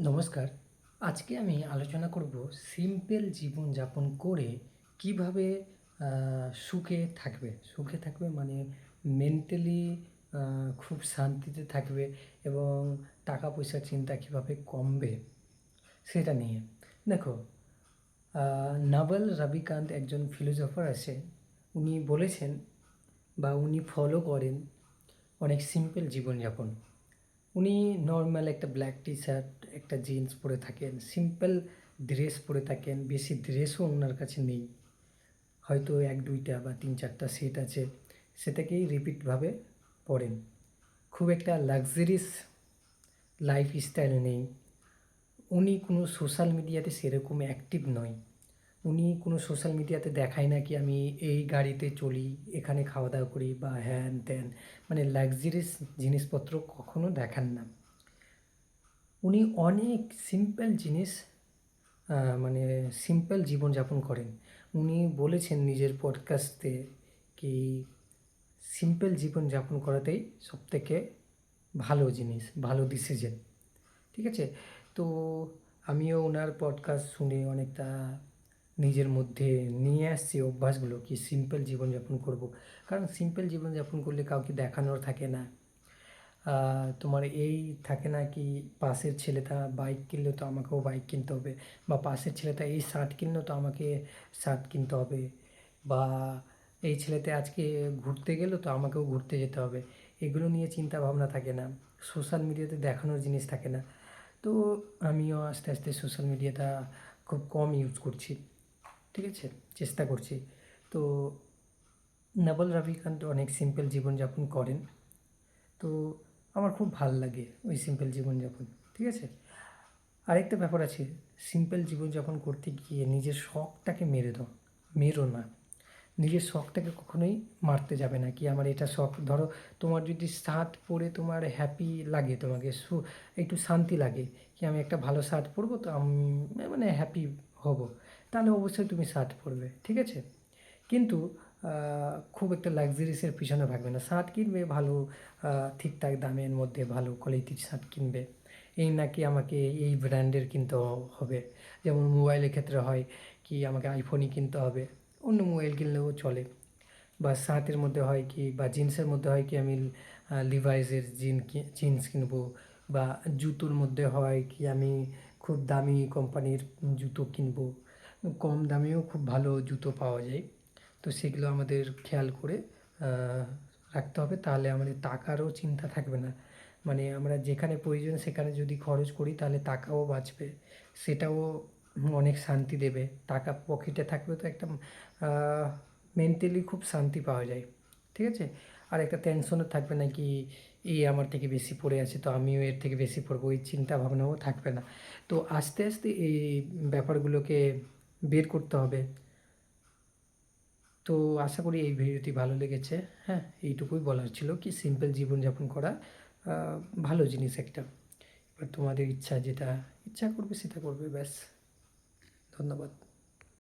নমস্কার। আজকে আমি আলোচনা করব সিম্পল জীবনযাপন করে কিভাবে সুখে থাকবে মানে মেন্টালি খুব শান্তিতে থাকবে এবং টাকা পয়সার চিন্তা কিভাবে কমবে সেটা নিয়ে। দেখো, নাভাল রাবিকান্ত একজন ফিলোসফার আছে। উনি বলেছেন বা উনি ফলো করেন অনেক সিম্পল জীবনযাপন। উনি নর্মাল একটা ব্ল্যাক টি শার্ট, একটা জিন্স পরে থাকেন, সিম্পল ড্রেস পরে থাকেন, বেশি ড্রেসও ওনার কাছে নেই, হয়তো 1-2টা বা 3-4টা সেট আছে, সেটাকেই রিপিটভাবে পরেন। খুব একটা লাক্সারিস লাইফস্টাইল নেই। উনি কোনো সোশ্যাল মিডিয়াতে সেরকম অ্যাক্টিভ নয়। উনি কোনো সোশ্যাল মিডিয়াতে দেখায় না কি আমি এই গাড়িতে চলি, এখানে খাওয়া দাওয়া করি বা হ্যান ত্যান, মানে লাক্সারিস জিনিসপত্র কখনো দেখান না। উনি অনেক সিম্পল জিনিস মানে সিম্পল জীবনযাপন করেন। উনি বলেছেন নিজের পডকাস্টে কি সিম্পল জীবনযাপন করাতেই সবথেকে ভালো জিনিস, ভালো ডিসিশন। ঠিক আছে? তো আমিও ওনার পডকাস্ট শুনে অনেকটা নিজের মধ্যে নিয়ে আসছি অভ্যাসগুলো, কি সিম্পল জীবনযাপন করব। কারণ সিম্পল জীবনযাপন করলে কাউকে দেখানোর থাকে না। তোমার এই থাকে না কি পাশের ছেলেটা বাইক কিনলো তো আমাকেও বাইক কিনতে হবে, বা পাশের ছেলেটা এই শার্ট কিনলো তো আমাকে শার্ট কিনতে হবে, বা এই ছেলেটা আজকে ঘুরতে গেলো তো আমাকেও ঘুরতে যেতে হবে। এগুলো নিয়ে চিন্তা ভাবনা থাকে না, সোশ্যাল মিডিয়াতে দেখানোর জিনিস থাকে না। তো আমিও আস্তে আস্তে সোশ্যাল মিডিয়াটা খুব কম ইউজ করছি। ঠিক আছে, চেষ্টা করছি। তো নাভাল রবিকান্ত অনেক সিম্পল জীবনযাপন করেন। তো আমার খুব ভাল লাগে ওই সিম্পল জীবনযাপন। ঠিক আছে, আরেকটা ব্যাপার আছে, সিম্পল জীবনযাপন করতে গিয়ে নিজের শখটাকে মেরো না। নিজের শখটাকে কখনোই মারতে যাবে না, কি আমার এটা শখ। ধরো, তোমার যদি শার্ট পরে তোমার হ্যাপি লাগে, তোমাকে একটু শান্তি লাগে, কি আমি একটা ভালো শার্ট পরবো তো আমি মানে হ্যাপি হব, তাহলে অবশ্যই তুমি শার্ট পরবে। ঠিক আছে, কিন্তু খুব একটা লাক্সারিসের পিছনে ভাগবে না। শার্ট কিনবে ভালো, ঠিকঠাক দামের মধ্যে ভালো কোয়ালিটির শার্ট কিনবে। এই নাকি আমাকে এই ব্র্যান্ডের কিনতে হবে। যেমন মোবাইলের ক্ষেত্রে হয় কি আমাকে আইফোনই কিনতে হবে, অন্য মোবাইল কিনলেও চলে। বা শার্টের মধ্যে হয় কি, বা জিন্সের মধ্যে হয় কি আমি লিভাইসের জিন্স কিনবো, বা জুতোর মধ্যে হয় কি আমি খুব দামি কোম্পানির জুতো কিনবো। কম দামেও খুব ভালো জুতো পাওয়া যায়। তো সেগুলো আমাদের খেয়াল করে রাখতে হবে, তাহলে আমাদের টাকারও চিন্তা থাকবে না। মানে আমরা যেখানে প্রয়োজন সেখানে যদি খরচ করি তাহলে টাকাও বাঁচবে, সেটাও অনেক শান্তি দেবে। টাকা পকেটে থাকলে তো একটা মেন্টালি খুব শান্তি পাওয়া যায়। ঠিক আছে, আর একটা টেনশনও থাকবে না কি এই আমার থেকে বেশি পড়ে আছে তো আমিও এর থেকে বেশি পড়বো, এই চিন্তা ভাবনাও থাকবে না। তো আস্তে আস্তে এই ব্যাপারগুলোকে বের করতে হবে। তো আশা করি এই ভিডিওটি ভালো লেগেছে। হ্যাঁ, এইটুকুই বলার ছিল কি সিম্পল জীবনযাপন করা ভালো জিনিস একটা। এবার তোমাদের ইচ্ছা, যেটা ইচ্ছা করবে সেটা করবে, ব্যাস। ধন্যবাদ।